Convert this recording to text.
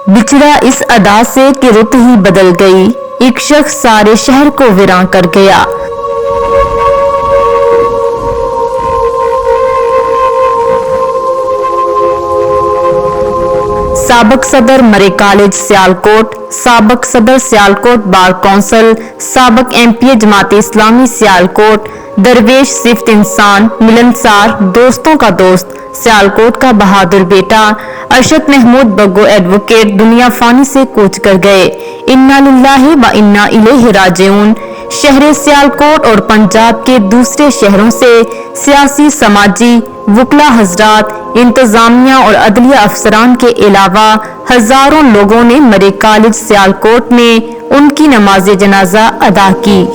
بچھڑا اس ادا سے کہ رت ہی بدل گئی، ایک شخص سارے شہر کو ویراں کر گیا۔ سابق صدر مرے کالج سیالکوٹ، سابق صدر سیالکوٹ بار کونسل، سابق ایم پی جماعت اسلامی سیالکوٹ، درویش صفت انسان، ملنسار، دوستوں کا دوست، سیالکوٹ کا بہادر بیٹا ارشد محمود بگو ایڈوکیٹ دنیا فانی سے کوچ کر گئے۔ انا للہ و انا الیہ راجعون۔ شہر سیالکوٹ اور پنجاب کے دوسرے شہروں سے سیاسی، سماجی، وکلا حضرات، انتظامیہ اور عدلیہ افسران کے علاوہ ہزاروں لوگوں نے مرے کالج سیالکوٹ میں ان کی نماز جنازہ ادا کی۔